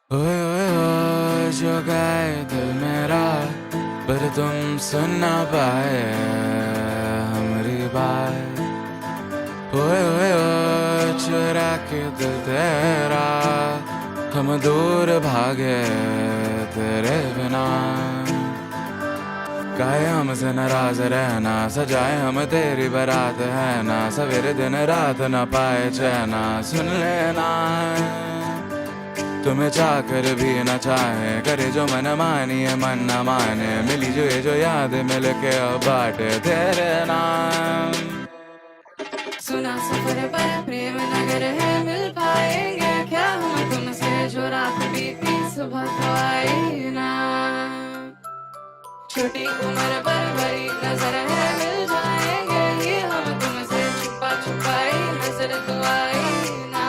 ओए ओए ओए जो गाए दिल मेरा पर तुम सुन ना पाए हमारी बात। ओए ओए ओए चुरा के दिल तेरा हम दूर भागे तेरे बिना। काहे हमसे नाराज रहना सजाए हम तेरी बारात है ना। सवेरे दिन रात न पाए चैना सुन लेना। तुम्हें चाहकर भी न चाहे करे जो मन मानिए मन न माने। मिली जो ये जो याद मिल के अब बाटे तेरे नाम। सुना सफर पर प्रेम नगर है मिल पाएंगे क्या हम तुमसे जो रात बीती सुबह तो आई ना। छोटी उम्र पर बड़ी नजर है मिल जाएंगे ये हम तुमसे छुपा छुपाई नजर तो आई ना।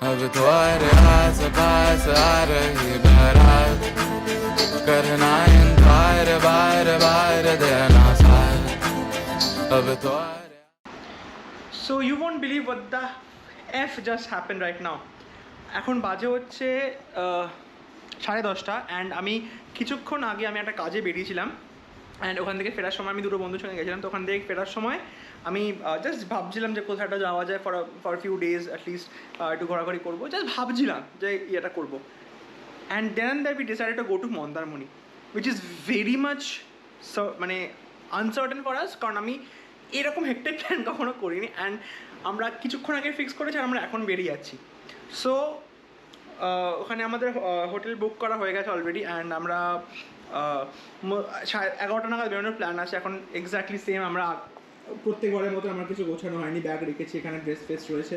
अब तो आस पास आ रही बारात करना इनकार बार बार देना साथ। अब तो So you won't believe what the F just happened right now. এখন বাজে হচ্ছে 10:30 অ্যান্ড আমি কিছুক্ষণ আগে আমি একটা কাজে বেরিয়েছিলাম অ্যান্ড ওখান থেকে ফেরার সময় আমি দুটো বন্ধুর সঙ্গে গেছিলাম। তো ওখান থেকে ফেরার সময় আমি জাস্ট ভাবছিলাম যে কোথাও একটা যাওয়া যায় ফর ফিউ ডেজ অ্যাটলিস্ট একটু ঘোরাঘুরি করবো। জাস্ট ভাবছিলাম যে এটা করবো and then that we decided to go to Mandarmani which is very much মানে আনসার্টেন ফর আস। কারণ আমি এরকম হেক্টিক প্ল্যান কখনো করিনি অ্যান্ড আমরা কিছুক্ষণ আগে ফিক্স করেছি আর আমরা এখন বেরিয়ে যাচ্ছি। সো ওখানে আমাদের হোটেল বুক করা হয়ে গেছে অলরেডি অ্যান্ড আমরা 11টা নাগাদ বেরোনোর প্ল্যান আছে। এখন এক্স্যাক্টলি সেম আমরা প্রত্যেকবারের মতো আমার কিছু গোছানো হয়নি। ব্যাগ রেখেছি এখানে, ড্রেস ফ্রেস রয়েছে,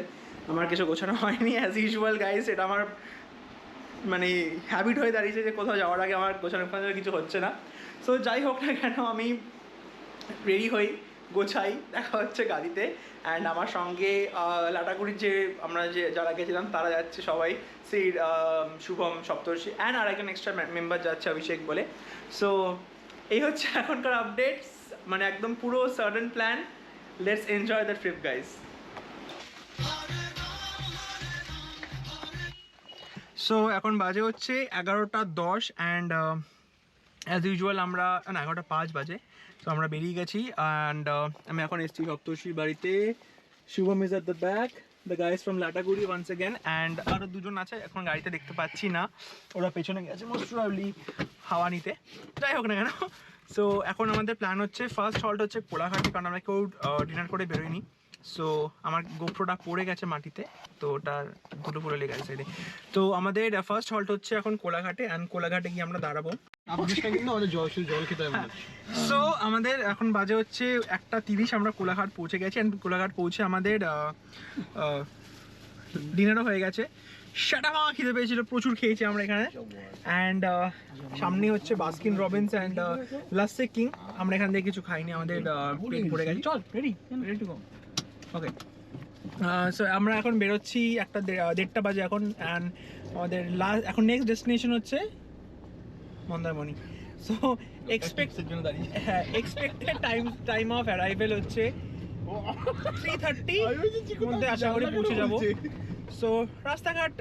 আমার কিছু গোছানো হয়নি অ্যাজ ইউজুয়াল গাইস। এটা আমার মানে হ্যাবিট হয়ে দাঁড়িয়েছে যে কোথাও যাওয়ার আগে আমার গোছানো কিছু হচ্ছে না। সো যাই হোক না কেন আমি রেডি হই গোছাই, দেখা হচ্ছে গাড়িতে। অ্যান্ড আমার সঙ্গে লাটাগুড়ির যে আমরা যারা গেছিলাম তারা যাচ্ছে সবাই, সেই শুভম, সপ্তর্ষি অ্যান্ড আর একজন এক্সট্রা মেম্বার যাচ্ছে অভিষেক বলে। সো এই হচ্ছে এখনকার আপডেটস, মানে একদম পুরো sudden plan. Let's enjoy the trip guys. So এখন বাজে হচ্ছে 11:10 অ্যান্ড অ্যাজ ইউজুয়াল আমরা 11:05 বাজে। তো আমরা বেরিয়ে গেছি অ্যান্ড আমি এখন এসেছি সপ্তর্ষির বাড়িতে। Shubham is at the back, the guys from Lataguri once again and আরও দুজন আছে এখন গাড়িতে দেখতে পাচ্ছি না, ওরা পেছনে গেছে মোস্ট প্রবাবলি হাওয়া নিতে। যাই হোক না কেন, সো এখন আমাদের প্ল্যান হচ্ছে ফার্স্ট হল্ট হচ্ছে কোলাঘাটে, কারণ আমরা কেউ ডিনার করে বেরোইনি। সো আমার গোপ্রোটা পড়ে গেছে মাটিতে, তো ওটার দুটো পড়ে লেগে গেছে সাইডে। তো আমাদের ফার্স্ট হল্ট হচ্ছে এখন কোলাঘাটে অ্যান্ড কোলাঘাটে গিয়ে আমরা দাঁড়াবো। সো আমাদের এখন বাজে হচ্ছে 1:30, আমরা কোলাঘাট পৌঁছে গেছি অ্যান্ড কোলাঘাট পৌঁছে আমাদের ডিনারও হয়ে গেছে। সেটা আমার খিদে পেয়েছিল, প্রচুর খেয়েছি আমরা এখানে। অ্যান্ড সামনে হচ্ছে বাস্কিন রবিন্স অ্যান্ড লাস্টে কিং। আমরা এখান থেকে কিছু খাইনি, আমাদের পেট ভরে গেছে। চল ready to go. Okay, so আমরা এখন বেরোচ্ছি 1:30 বাজে এখন অ্যান্ড আমাদের এখন নেক্সট ডেস্টিনেশন হচ্ছে Mandarmani. So expected time of arrival হচ্ছে 3:30 মধ্যে আশা করি পৌঁছে যাবো। সো রাস্তাঘাট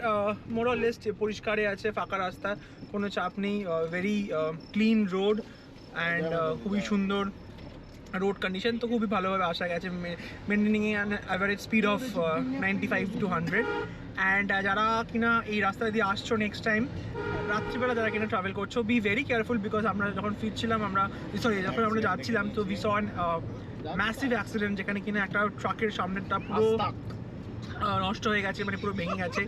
মোরলেস পরিষ্কারে আছে, ফাঁকা রাস্তা, কোনো চাপ নেই, ভেরি ক্লিন রোড অ্যান্ড খুবই সুন্দর রোড কন্ডিশন। তো খুবই ভালোভাবে আসা গেছে, maintaining an average speed of 95 to 100। And যারা কিনা এই রাস্তা দিয়ে আসছো নেক্সট টাইম রাত্রিবেলা যারা কিনা ট্রাভেল করছো, বি ভেরি কেয়ারফুল, বিকজ আমরা যখন ফিরছিলাম যখন আমরা যাচ্ছিলাম তো we saw an massive accident, যেখানে কিনা একটা ট্রাকের সামনেরটা পুরো নষ্ট হয়ে গেছে, মানে পুরো ভেঙে গেছে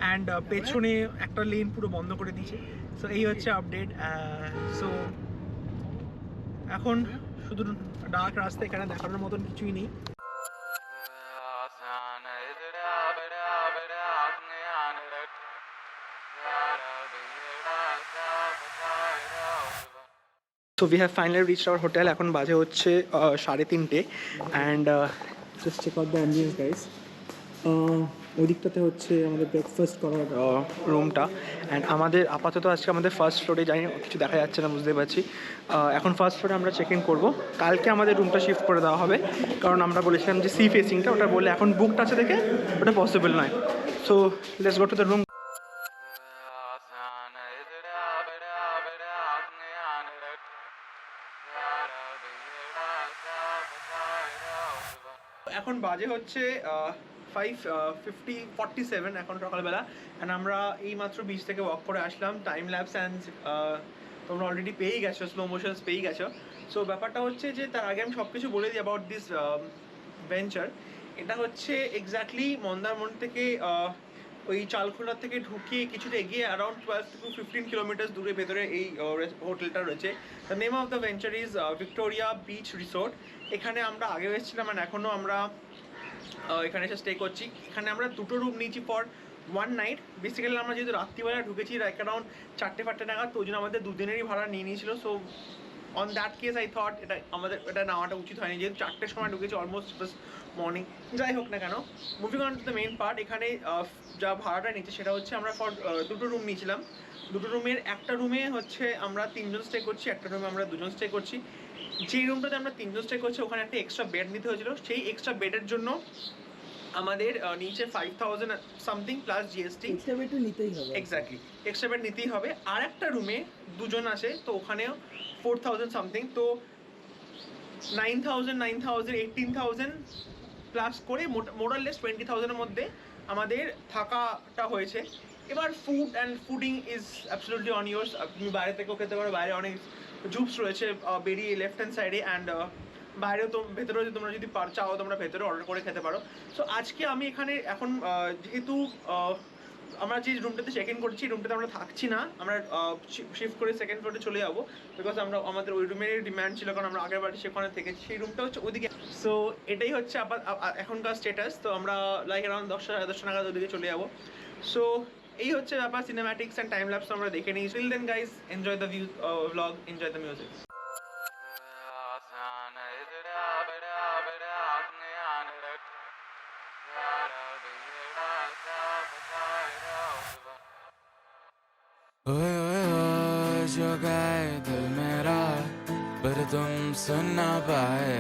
অ্যান্ড পেছনে একটা লেন পুরো বন্ধ করে দিয়েছে। সো এই হচ্ছে আপডেট। সো এখন শুধু ডার্ক রাস্তা, এখানে দেখানোর মতন কিছুই নেই। So we have finally reached our hotel. এখন বাজে হচ্ছে 3:30 and just check out the ambience guys. ওই দিকটাতে হচ্ছে আমাদের ব্রেকফাস্ট করার রুমটা। অ্যান্ড আমাদের আপাতত আজকে আমাদের ফার্স্ট ফ্লোরে যাই, কিছু দেখা যাচ্ছে না বুঝতে পারছি। এখন ফার্স্ট ফ্লোরে আমরা চেক ইন করবো। কালকে আমাদের রুমটা শিফট করে দেওয়া হবে, কারণ আমরা বলেছিলাম যে সি ফেসিংটা, ওটা বলে এখন বুকড আছে দেখে ওটা পসিবল নয়। So let's go to the room. এখন বাজে হচ্ছে 5:47 এখন সকালবেলা। অ্যান্ড আমরা এই মাত্র বিচ থেকে ওয়াক করে আসলাম। টাইম ল্যাপস অ্যান্ড তোমরা অলরেডি পেয়েই গেছো, স্লো মোশনস পেয়েই গেছো। সো ব্যাপারটা হচ্ছে যে তার আগে আমি সব কিছু বলে দিই অ্যাবাউট দিস ভেঞ্চার। এটা হচ্ছে এক্স্যাক্টলি মন্দারমণি থেকে ওই চালখোলা থেকে ঢুকিয়ে কিছুটা এগিয়ে অ্যারাউন্ড 12 to 15 কিলোমিটার দূরে ভেতরে এই হোটেলটা রয়েছে। The name of the venture is Victoria beach resort. এখানে আমরা আগেও এসেছিলাম অ্যান্ড এখনও আমরা এখানে এসে স্টে করছি। এখানে আমরা দুটো রুম নিয়েছি ফর ওয়ান নাইট। বেসিক্যালি আমরা যেহেতু রাত্রিবেলা ঢুকেছি লাইক অ্যারাউন্ড 4-5 নাগাদ, তো ওই জন্য আমাদের দুদিনেরই ভাড়া নিয়ে নিয়েছিল। So on that case I thought এটা আমাদের এটা নেওয়াটা উচিত হয়নি, যেহেতু 4টের সময় ঢুকেছি, অলমোস্ট মর্নিং। যাই হোক না কেন, moving on to the main part. এখানে যা ভাড়াটা নিচ্ছে সেটা হচ্ছে আমরা ফর দুটো রুম নিয়েছিলাম। দুটো রুমের একটা রুমে হচ্ছে আমরা 3জন স্টে করছি, একটা রুমে আমরা 2জন স্টে করছি। যে রুমটাতে আমরা 3জন স্টে করছি ওখানে একটা এক্সট্রা বেড নিতে হয়েছিল। সেই এক্সট্রা বেডের জন্য আমাদের নিচে 5,000 something plus GST. Extra bed নিতেই হবে, এক্স্যাক্টলি এক্সট্রা বেড নিতেই হবে। আর একটা রুমে 2জন আছে, তো ওখানেও 4,000 সামথিং। তো 9,000, 18,000 প্লাস করে মোরাললেস 20,000-এর মধ্যে আমাদের থাকাটা হয়েছে। এবার food and fooding is absolutely on yours. তুমি বাইরে থেকেও খেতে পারো, বাইরে অনেক জুপস রয়েছে বেরিয়ে লেফট হ্যান্ড সাইডে, অ্যান্ড বাইরেও তো ভেতরেও তোমরা যদি চাও তোমরা ভেতরে অর্ডার করে খেতে পারো। সো আজকে আমি এখানে এখন যেহেতু আমরা যে রুমটাতে চেক ইন করছি, রুমটাতে আমরা থাকছি না, আমরা শিফট করে সেকেন্ড ফ্লোরে চলে যাবো, বিকজ আমরা আমাদের ওই রুমের ডিম্যান্ড ছিল, কারণ আমরা আগের বাড়ি সেখানে থেকেছি। সেই রুমটা হচ্ছে ওইদিকে। সো এটাই হচ্ছে এখনকার স্টেটাস। তো আমরা লাইক অ্যারাউন্ড 10 নাগাদ ওদিকে চলে যাবো। সো এই হচ্ছে ব্যাপার, সিনেম্যাটিক্স অ্যান্ড টাইম ল্যাপস আমরা দেখে নিই। Till then guys, enjoy the view vlog, enjoy the music. ओए ओए ओए जो गाए दिल मेरा पर तुम सुन ना पाए।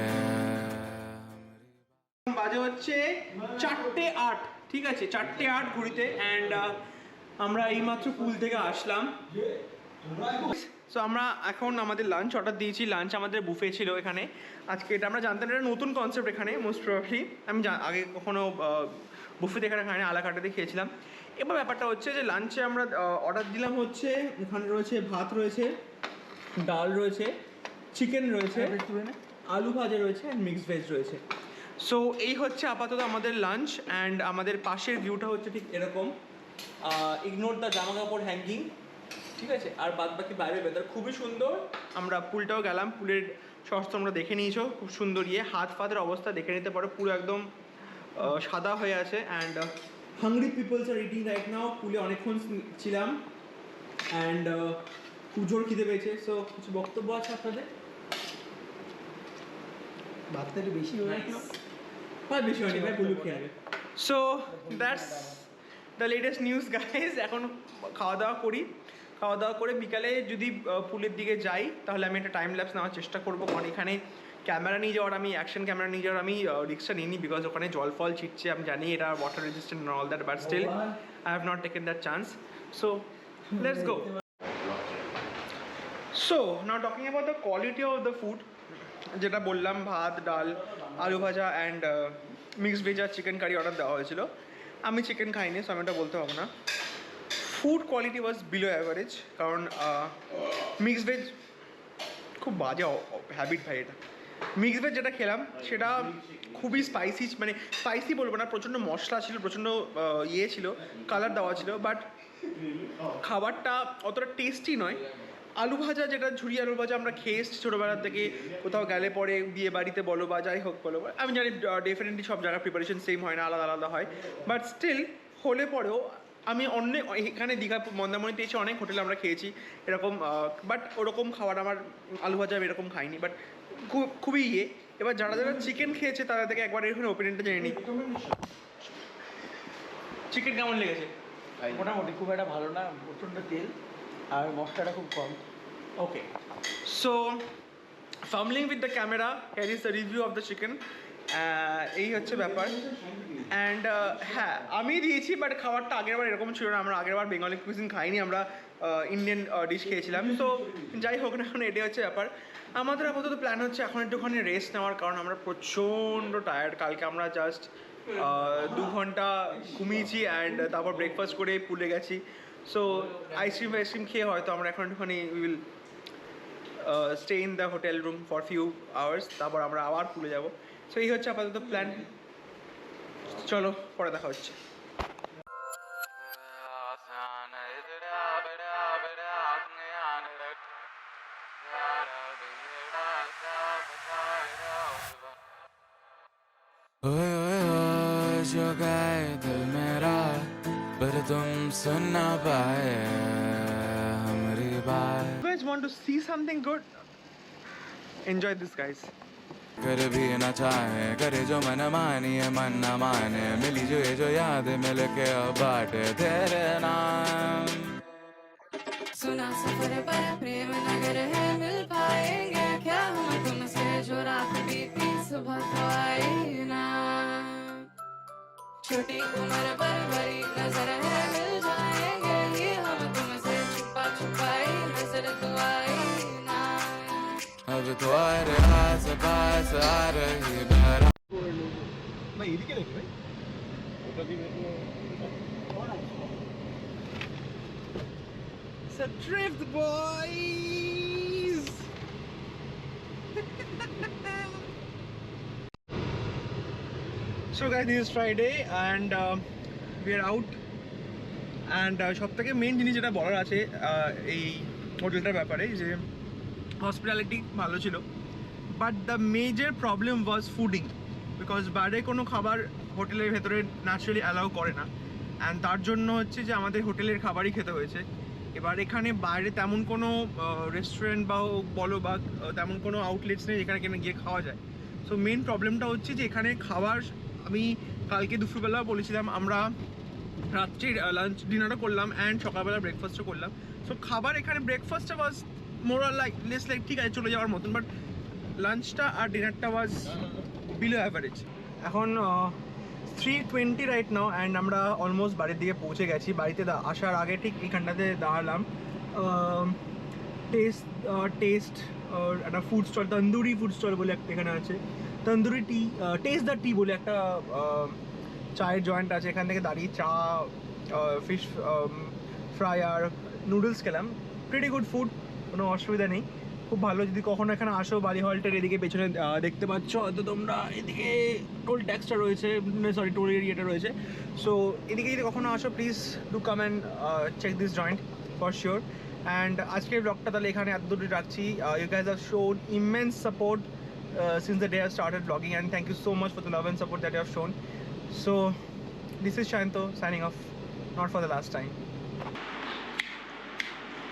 বাজে হচ্ছে 4:08, ঠিক আছে 4:08 ঘুরিতে। অ্যান্ড আমরা এইমাত্র পুল থেকে আসলাম। সো আমরা এখন আমাদের লাঞ্চ অর্ডার দিয়েছি। লাঞ্চ আমাদের বুফে ছিল এখানে আজকে। এটা আমরা জানতাম, এটা নতুন কনসেপ্ট এখানে মোস্ট প্রবাবলি। আমি আগে কখনো বুফেতে এখানে খাইনি, আলাকাটাতে খেয়েছিলাম। এবার ব্যাপারটা হচ্ছে যে লাঞ্চে আমরা অর্ডার দিলাম হচ্ছে এখানে রয়েছে ভাত রয়েছে, ডাল রয়েছে, চিকেন রয়েছে, আলু ভাজা রয়েছে অ্যান্ড মিক্সড ভেজ রয়েছে। সো এই হচ্ছে আপাতত আমাদের লাঞ্চ। অ্যান্ড আমাদের পাশের ভিউটা হচ্ছে ঠিক এরকম। ইগনোর দ্য জামা কাপড় হ্যাঙ্গিং, ঠিক আছে। আর বাদ বাকি বাইরের ওয়েদার খুবই সুন্দর। আমরা পুলটাও গেলাম, পুলের শর্টস তোমরা দেখে নিয়েছো, খুব সুন্দর। হাত ফাতের অবস্থা দেখে নিতে পারো, পুরো একদম সাদা হয়ে আছে। And hungry people's are eating right now. পুলে অনেকক্ষণ ছিলাম অ্যান্ড খুব জোর খিদে পেয়েছে। সো কিছু বক্তব্য আছে আপনাদের? ভাতটা একটু বেশি হয়ে গেল, বেশি হয়নি ভাই, পুলু খেয়ে নেবে। So that's the latest news guys. এখন খাওয়া দাওয়া করি, খাওয়া দাওয়া করে বিকালে যদি পুলের দিকে যাই তাহলে আমি একটা টাইম ল্যাপস নেওয়ার চেষ্টা করবো, কারণ এখানে ক্যামেরা নিয়ে যাওয়ার আমি অ্যাকশন ক্যামেরা নিয়ে যাওয়ার আমি রিস্কটা নিইনি, বিকজ ওখানে জল ফল ছিটছে। আমি জানি এটা water resistant and all that, but still I have not taken that chance. So let's go. So now talking about the quality of the food, যেটা বললাম ভাত ডাল আলু ভাজা অ্যান্ড মিক্সড ভেজ আর চিকেন কারি অর্ডার দেওয়া হয়েছিল। আমি চিকেন খাইনি, সো আমি এটা বলতে পারবো না। ফুড কোয়ালিটি ওয়াজ বিলো অ্যাভারেজ, কারণ মিক্সড ভেজ খুব বাজে হ্যাবিট ভাই এটা। মিক্সড ভেজ যেটা খেলাম সেটা খুবই স্পাইসি, মানে স্পাইসি বলবো না, প্রচণ্ড মশলা ছিল, প্রচণ্ড ইয়ে ছিল, কালার দেওয়া ছিল, বাট খাবারটা অতটা টেস্টি নয়। আলু ভাজা, যেটা ঝুরি আলু ভাজা আমরা খেয়ে এসেছি ছোটোবেলার থেকে, কোথাও গেলে পরে বিয়ে বাড়িতে বলো বা যাই হোক বলো, আমি জানি ডেফিনেটলি সব জায়গায় প্রিপারেশন সেম হয় না, আলাদা আলাদা হয়, বাট স্টিল হলে পরেও আমি এখানে দীঘা মন্দারমণিতে এসে অনেক হোটেলে আমরা খেয়েছি এরকম, বাট ওরকম খাবার আমার আলু ভাজা আমি এরকম খাইনি, বাট খুবই ইয়ে। এবার যারা যারা চিকেন খেয়েছে তাদের থেকে একবার এখানে ওপিনিয়নটা জেনে নিই। চিকেন কেমন লেগেছে? মোটামুটি খুব একটা ভালো না, প্রচণ্ড তেল আর মশলাটা খুব কম। ওকে, so fumbling with the camera, here is the review of the chicken. এই হচ্ছে ব্যাপার। অ্যান্ড হ্যাঁ, আমি দিয়েছি, বাট খাবারটা আগেরবার এরকম ছিল না। আমরা আগেরবার বেঙ্গলি কুইজিন খাইনি, আমরা ইন্ডিয়ান ডিশ খেয়েছিলাম। তো যাই হোক না, এখন এটাই হচ্ছে ব্যাপার। আমাদের আপাতত প্ল্যান হচ্ছে এখন একটুখানি রেস্ট নেওয়ার, কারণ আমরা প্রচণ্ড টায়ার্ড। কালকে আমরা জাস্ট 2 ঘন্টা ঘুমিয়েছি অ্যান্ড তারপর ব্রেকফাস্ট করে পুলে গেছি। সো আইসক্রিম খেয়ে হয়তো আমরা এখন একটুখানি will stay in the hotel room for few hours, তারপর আমরা আবার পুলে যাবো। সো এই হচ্ছে আপাতত প্ল্যান। চলো পরে দেখা হচ্ছে। ओए ओए ओए जो गए दिल मेरा, पर तुम सुन ना पाए हमारी बात। You guys want to see something good? Enjoy this, guys. कर भी न चाहे करे जो मन मानिए मन न माने, मिली जो ये जो याद मिल के अब बाटे तेरे नाम। सुना सफर पर प्रेम नगर है, मिल पाएंगे क्या हम तुमसे, जो रात बीती सुबह तो आई ना। छोटी उम्र पर बड़ी नजर है, मिल जाएंगे ये हम तुमसे, छुपा छुपाई नजर तो आई ना। अब तो आस पास आ रही बहरा। ভাই এদিকে নাকি ভাই? It's a drift, boys! So guys, this is Friday and we are out. And সব থেকে মেন জিনিস যেটা বলার আছে এই হোটেলটার ব্যাপারে, যে হসপিটালিটি ভালো ছিল, but the major problem was fooding, because বাইরে কোনো খাবার হোটেলের ভেতরে ন্যাচারালি অ্যালাউ করে না। অ্যান্ড তার জন্য হচ্ছে যে আমাদের হোটেলের খাবারই খেতে হয়েছে। এবার এখানে বাইরে তেমন কোনো রেস্টুরেন্ট বা বলো বা তেমন কোনো আউটলেটস নেই যেখানে গিয়ে খাওয়া যায়। সো মেন প্রবলেমটা হচ্ছে যে এখানে খাবার, আমি কালকে দুপুরবেলা বলেছিলাম আমরা রাত্রি লাঞ্চ ডিনারও করলাম অ্যান্ড সকালবেলা ব্রেকফাস্টও করলাম। সো খাবার এখানে ব্রেকফাস্টটা ওয়াজ মোর লাইক লেস লাইক ঠিক আছে চলে যাওয়ার মতন, বাট লাঞ্চটা আর ডিনারটা ওয়াজ বিলো অ্যাভারেজ। এখন 3:20 রাইট নাও অ্যান্ড আমরা অলমোস্ট বাড়ির দিকে পৌঁছে গেছি। বাড়িতে আসার আগে ঠিক এইখানটাতে দাঁড়ালাম। টেস্ট একটা food stall, tandoori food stall বলে একটা এখানে আছে, tandoori tea, taste the tea বলে একটা চায়ের জয়েন্ট আছে। এখান থেকে দাঁড়িয়ে চা, ফিশ ফ্রাই আর নুডলস খেলাম। প্রিটি গুড ফুড, কোনো অসুবিধা নেই, খুব ভালো। যদি কখনো এখানে আসো বালি হলটার এদিকে পেছনে দেখতে পাচ্ছ তো তোমরা, এদিকে টোল ট্যাক্সটা রয়েছে, সরি টোল এরিয়াটা রয়েছে। সো এদিকে যদি কখনো আসো please do come and check this joint for sure. And আজকের ব্লগটা তাহলে এখানে এত দূরে রাখছি। You guys have shown immense support since the day I started vlogging, and thank you so much for the love and support that you have shown. So this is Sayanta signing off, not for the last time.